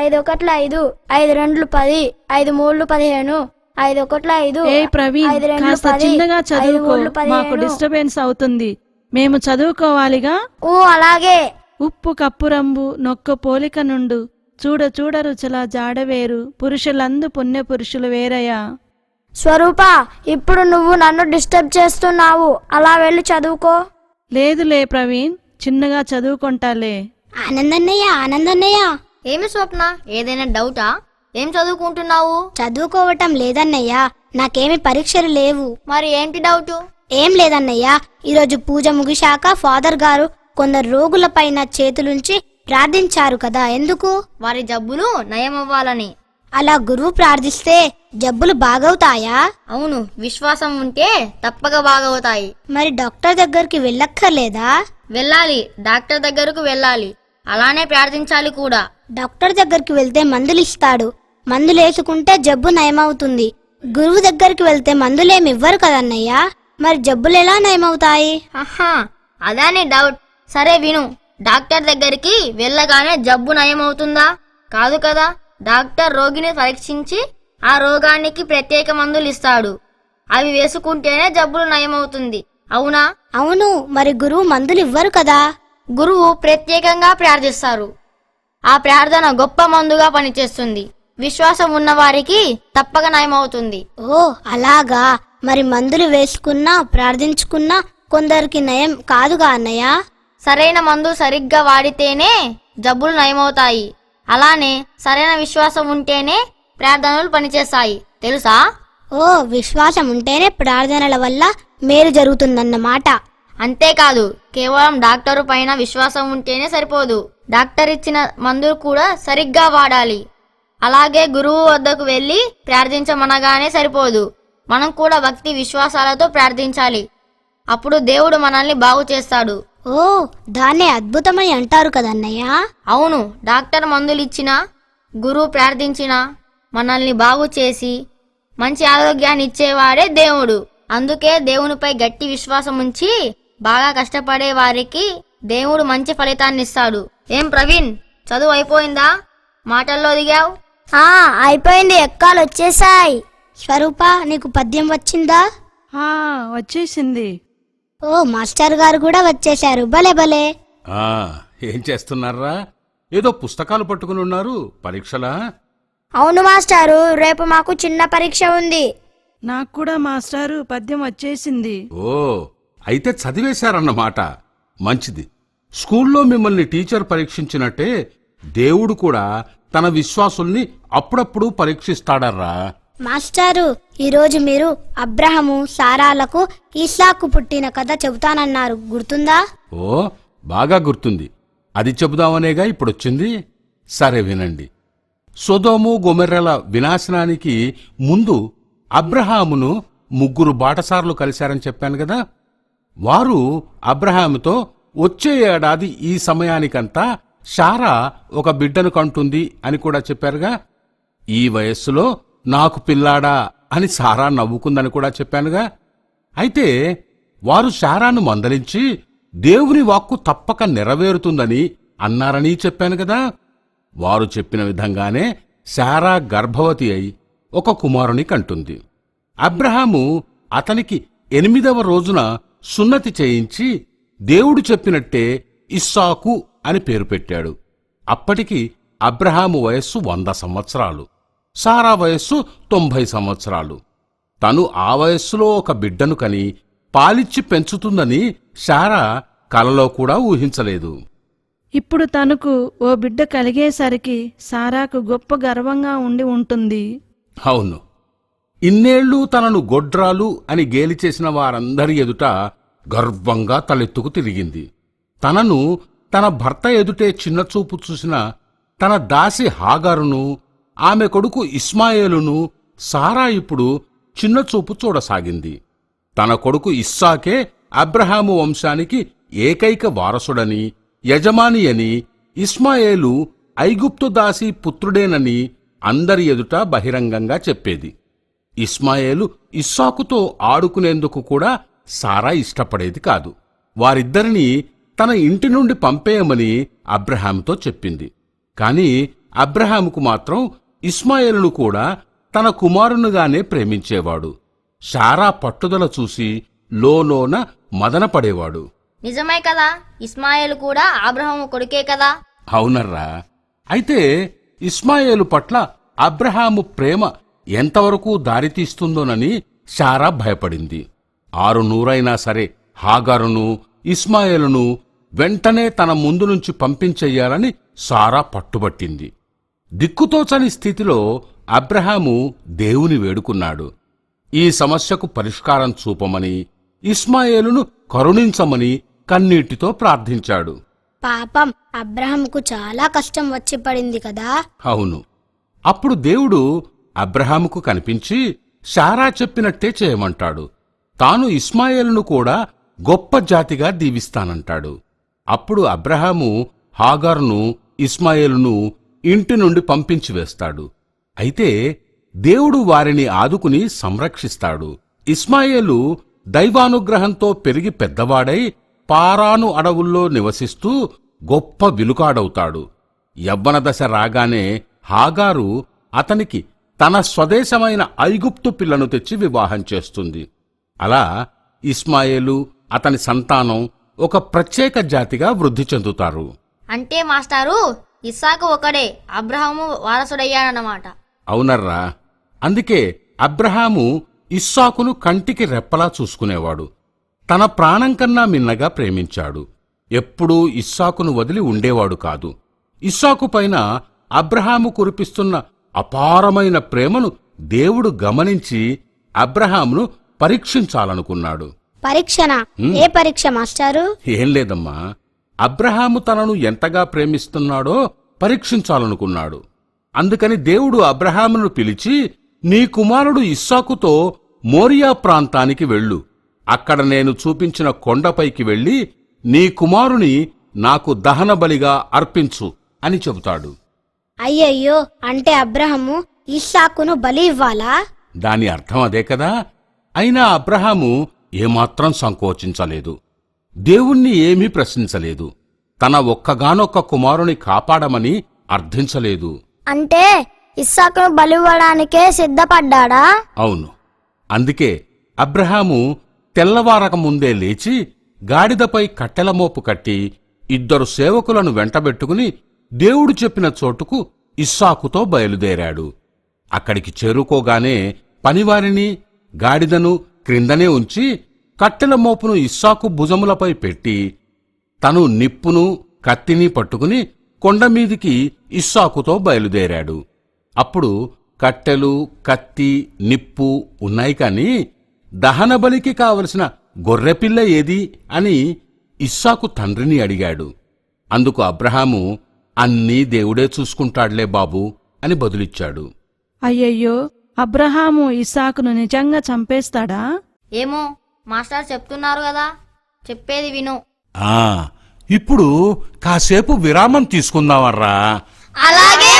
5 ఒకట్ల 5, 5 రెండ్లు 10, 5 మూడ్లు 15, 5 ఒకట్ల 5. ఏ ప్రవీణ్, కాస్త చిన్నగా చదువుకో, మాకు డిస్టర్బెన్స్ అవుతుంది. మేము చదువుకోవాలిగా. ఓ అలాగే. ఉప్పు కప్పురంబు నొక్క పోలిక నుండు, చూడ చూడ రుచుల జాడవేరు, పురుషులందు పుణ్య పురుషులు వేరయ్యా. స్వరూప, ఇప్పుడు నువ్వు నన్ను డిస్టర్బ్ చేస్తున్నావు, అలా వెళ్ళి చదువుకో. లేదులే ప్రవీణ్, చిన్నగా చదువుకుంటాలే. ఆనందన్నయ్య. ఏమి స్వప్న, ఏదైనా డౌటా? ఏం చదువుకుంటున్నావు? చదువుకోవటం లేదన్నయ్య, నాకేమి పరీక్షలు లేవు. మరి ఏంటి డౌటు? ఏం లేదన్నయ్య, ఈరోజు పూజ ముగిశాక ఫాదర్ గారు కొందరు రోగుల పైన చేతులుంచి ప్రార్థించారు కదా, ఎందుకు? వారి జబ్బులు నయమవ్వాలని. అలా గురువు ప్రార్థిస్తే జబ్బులు బాగవుతాయా? అవును, విశ్వాసం ఉంటే తప్పక బాగవుతాయి. మరి డాక్టర్ దగ్గరికి వెళ్ళక్కర్లేదా? వెళ్ళాలి, డాక్టర్ దగ్గరకు వెళ్ళాలి, అలానే ప్రార్థించాలి కూడా. డాక్టర్ దగ్గరికి వెళ్తే మందులు ఇస్తాడు, మందులేసుకుంటే జబ్బు నయమవుతుంది. గురువు దగ్గరికి వెళ్తే మందులేమివ్వరు కదన్నయ్యా, మరి జబ్బులెలా నయమవుతాయి? ఆహా, అదా నీ డౌట్. సరే విను, డాక్టర్ దగ్గరికి వెళ్ళగానే జబ్బు నయమవుతుందా? కాదు కదా. డాక్టర్ రోగిని పరీక్షించి ఆ రోగానికి ప్రత్యేక మందులు ఇస్తాడు, అవి వేసుకుంటేనే జబ్బులు నయమవుతుంది. అవునా? అవును, మరి గురువు మందులు ఇవ్వరు కదా. గురువు ప్రత్యేకంగా ప్రార్థిస్తారు, ఆ ప్రార్థన గొప్ప మందుగా పనిచేస్తుంది. విశ్వాసం ఉన్నవారికి తప్పక నయమవుతుంది. ఓ అలాగా. మరి మందులు వేసుకున్నా ప్రార్థించుకున్నా కొందరికి నయం కాదుగా అన్నయ్య. సరైన మందు సరిగ్గా వాడితేనే జబ్బులు నయమవుతాయి. అలానే సరైన విశ్వాసం ఉంటేనే ప్రార్థనలు పనిచేస్తాయి, తెలుసా? ఓ, విశ్వాసం ఉంటేనే ప్రార్థనల వల్ల మేలు జరుగుతుందన్నమాట. అంతేకాదు, కేవలం డాక్టరు పైన విశ్వాసం ఉంటేనే సరిపోదు, డాక్టర్ ఇచ్చిన మందులు కూడా సరిగ్గా వాడాలి. అలాగే గురువు వద్దకు వెళ్లి ప్రార్థించమనగానే సరిపోదు, మనం కూడా భక్తి విశ్వాసాలతో ప్రార్థించాలి. అప్పుడు దేవుడు మనల్ని బాగు చేస్తాడు. ఓ, దాన్నే అద్భుతమని అంటారు కదన్నయ్య. అవును, డాక్టర్ మందులు ఇచ్చినా గురువు ప్రార్థించినా మనల్ని బాగు చేసి మంచి ఆరోగ్యాన్ని ఇచ్చేవాడే దేవుడు. అందుకే దేవునిపై గట్టి విశ్వాసం ఉంచి బాగా కష్టపడే వారికి దేవుడు మంచి ఫలితాన్ని ఇస్తాడు. ఏం ప్రవీణ్, చదువు అయిపోయిందా? మాటల్లో దిగావు? అయిపోయింది, ఎక్కాలు వచ్చేసాయి. స్వరూప, నీకు పద్యం వచ్చిందా? వచ్చేసింది. ఓ, మాస్టర్ గారు కూడా వచ్చేశారు. భలే భలే. ఏం చేస్తున్నారా? ఏదో పుస్తకాలు పట్టుకుని ఉన్నారు. పరీక్షలా? అవును మాస్టారు, రేపు మాకు చిన్న పరీక్ష ఉంది. నాకు కూడా మాస్టారు, పద్యం వచ్చేసింది. ఓ, అయితే చదివేశారన్నమాట. మంచిది. స్కూల్లో మిమ్మల్ని టీచర్ పరీక్షించినట్టే దేవుడు కూడా తన విశ్వాసుల్ని అప్పుడప్పుడు పరీక్షిస్తాడర్రా. మాస్టారు, ఈరోజు మీరు అబ్రహము సారాలకు ఈసాకు పుట్టిన కథ చెబుతానన్నారు, గుర్తుందా? ఓ, బాగా గుర్తుంది. అది చెబుదామనేగా ఇప్పుడొచ్చింది. సరే వినండి. సొదొము గొమొర్రాల వినాశనానికి ముందు అబ్రహామును 3 బాటసారులు కలిశారని చెప్పాను కదా. వారు అబ్రహాముతో వచ్చే ఏడాది ఈ సమయానికంతా శారా ఒక బిడ్డను కంటుంది అని కూడా చెప్పారుగా. ఈ వయస్సులో నాకు పిల్లాడా అని శారా నవ్వుకుందని కూడా చెప్పానుగా. అయితే వారు శారాను మందలించి దేవుని వాక్కు తప్పక నెరవేరుతుందని అన్నారని చెప్పాను కదా. వారు చెప్పిన విధంగానే శారా గర్భవతి అయి ఒక కుమారుని కంటుంది. అబ్రహాము అతనికి 8వ రోజున సున్నతి చేయించి దేవుడు చెప్పినట్టే ఇస్సాకు అని పేరు పెట్టాడు. అప్పటికి అబ్రహాము వయస్సు 100 సంవత్సరాలు, శారా వయస్సు 90 సంవత్సరాలు. తను ఆ వయస్సులో ఒక బిడ్డను కని పాలిచ్చి పెంచుతుందని శారా కలలో కూడా ఊహించలేదు. ఇప్పుడు తనకు ఓ బిడ్డ కలిగేసరికి శారాకు గొప్ప గర్వంగా ఉండి ఉంటుంది. అవును, ఇన్నేళ్లు తనను గొడ్రాలు అని గేలి చేసిన వారందరి ఎదుట గర్వంగా తలెత్తుకు తిరిగింది. తనను తన భర్త ఎదుటే చిన్నచూపు చూసిన తన దాసి హాగరును, ఆమె కొడుకు ఇస్మాయేలును శారా ఇప్పుడు చిన్నచూపు చూడసాగింది. తన కొడుకు ఇస్సాకే అబ్రహాము వంశానికి ఏకైక వారసుడని, యజమాని అని, ఇస్మాయేలు ఐగుప్తు దాసి పుత్రుడేనని అందరి ఎదుట బహిరంగంగా చెప్పేది. ఇస్మాయేలు ఇస్సాకుతో ఆడుకునేందుకు కూడా శారా ఇష్టపడేది కాదు. వారిద్దరినీ తన ఇంటి నుండి పంపేయమని అబ్రహాముతో చెప్పింది. కాని అబ్రహాముకు మాత్రం ఇస్మాయేలును కూడా తన కుమారునిగానే ప్రేమించేవాడు. శారా పట్టుదల చూసి లోలోన మదనపడేవాడు. నిజమే కదా, ఇస్మాయిల్ కూడా అబ్రహాము కొడుకే కదా. అవునర్రా. అయితే ఇస్మాయేలు పట్ల అబ్రహాము ప్రేమ ఎంతవరకు దారితీస్తుందోనని శారా భయపడింది. 600 సరే హాగారును ఇస్మాయేలును వెంటనే తన ముందు నుంచి పంపించెయ్యాలని శారా పట్టుబట్టింది. దిక్కుతోచని స్థితిలో అబ్రహాము దేవుని వేడుకున్నాడు. ఈ సమస్యకు పరిష్కారం చూపమని, ఇస్మాయేలును కరుణించమని కన్నీటితో ప్రార్థించాడు. పాపం అబ్రహాంకు చాలా కష్టం వచ్చి పడింది కదా. అవును. అప్పుడు దేవుడు అబ్రహాముకు కనిపించి శారా చెప్పినట్టే చేయమంటాడు. తాను ఇస్మాయేలును కూడా గొప్ప జాతిగా దీవిస్తానంటాడు. అప్పుడు అబ్రహాము హాగారును ఇస్మాయేలును ఇంటి నుండి పంపించి వేస్తాడు. అయితే దేవుడు వారిని ఆదుకుని సంరక్షిస్తాడు. ఇస్మాయేలు దైవానుగ్రహంతో పెరిగి పెద్దవాడై పారాను అడవుల్లో నివసిస్తూ గొప్ప విలుకాడవుతాడు. యవ్వన దశ రాగానే హాగారు అతనికి తన స్వదేశమైన ఐగుప్తు పిల్లను తెచ్చి వివాహం చేస్తుంది. అలా ఇస్మాయేలు అతని సంతానం ఒక ప్రత్యేక జాతిగా వృద్ధి చెందుతారు. అంటే మాస్టారు, ఇస్సాకు ఒకడే అబ్రహాము వారసుడయ్యాడన్నమాట. అవునర్రా. అందుకే అబ్రహాము ఇస్సాకును కంటికి రెప్పలా చూసుకునేవాడు. తన ప్రాణం కన్నా మిన్నగా ప్రేమించాడు. ఎప్పుడూ ఇస్సాకును వదిలి ఉండేవాడు కాదు. ఇస్సాకు పైన అబ్రహాము కురిపిస్తున్న అపారమైన ప్రేమను దేవుడు గమనించి అబ్రహామును పరీక్షించాలనుకున్నాడు. పరీక్షనా? ఏ పరీక్ష మాస్టారు? ఏం లేదమ్మా, అబ్రహాము తనను ఎంతగా ప్రేమిస్తున్నాడో పరీక్షించాలనుకున్నాడు. అందుకని దేవుడు అబ్రహామును పిలిచి, నీ కుమారుడు ఇస్సాకుతో మోరియా ప్రాంతానికి వెళ్ళు. అక్కడ నేను చూపించిన కొండపైకి వెళ్ళి నీ కుమారుని నాకు దహనబలిగా అర్పించు అని చెబుతాడు. అయ్యయ్యో, అంటే అబ్రహము ఇస్సాకును బలి ఇవ్వాలా? దాని అర్థం అదే కదా. అయినా అబ్రహాము ఏమాత్రం సంకోచించలేదు. దేవుణ్ణి ఏమీ ప్రశ్నించలేదు. తన ఒక్కగానొక్క కుమారుని కాపాడమని అర్థించలేదు. అంటే ఇస్సాకును బలివ్వడానికే సిద్ధపడ్డాడా? అవును. అందుకే అబ్రహాము తెల్లవారక ముందే లేచి గాడిదపై కట్టెల మోపు కట్టి 2 సేవకులను వెంటబెట్టుకుని దేవుడు చెప్పిన చోటుకు ఇస్సాకుతో బయలుదేరాడు. అక్కడికి చేరుకోగానే పనివారిని గాడిదను క్రిందనే ఉంచి కట్టెల మోపును ఇస్సాకు భుజములపై పెట్టి తను నిప్పును కత్తిని పట్టుకుని కొండమీదికి ఇస్సాకుతో బయలుదేరాడు. అప్పుడు కట్టెలు, కత్తి, నిప్పు ఉన్నాయి కాని దహనబలికి కావలసిన గొర్రెపిల్ల ఏది అని ఇస్సాకు తండ్రిని అడిగాడు. అందుకు అబ్రహాము, అన్నీ దేవుడే చూసుకుంటాడులే బాబూ అని బదులిచ్చాడు. అయ్యయ్యో, అబ్రహాము ఇస్సాకును నిజంగా చంపేస్తాడా? ఏమో, మాస్టర్ చెప్తున్నారు కదా, చెప్పేది విను. ఇప్పుడు కాసేపు విరామం తీసుకుందామర్రా. అలాగే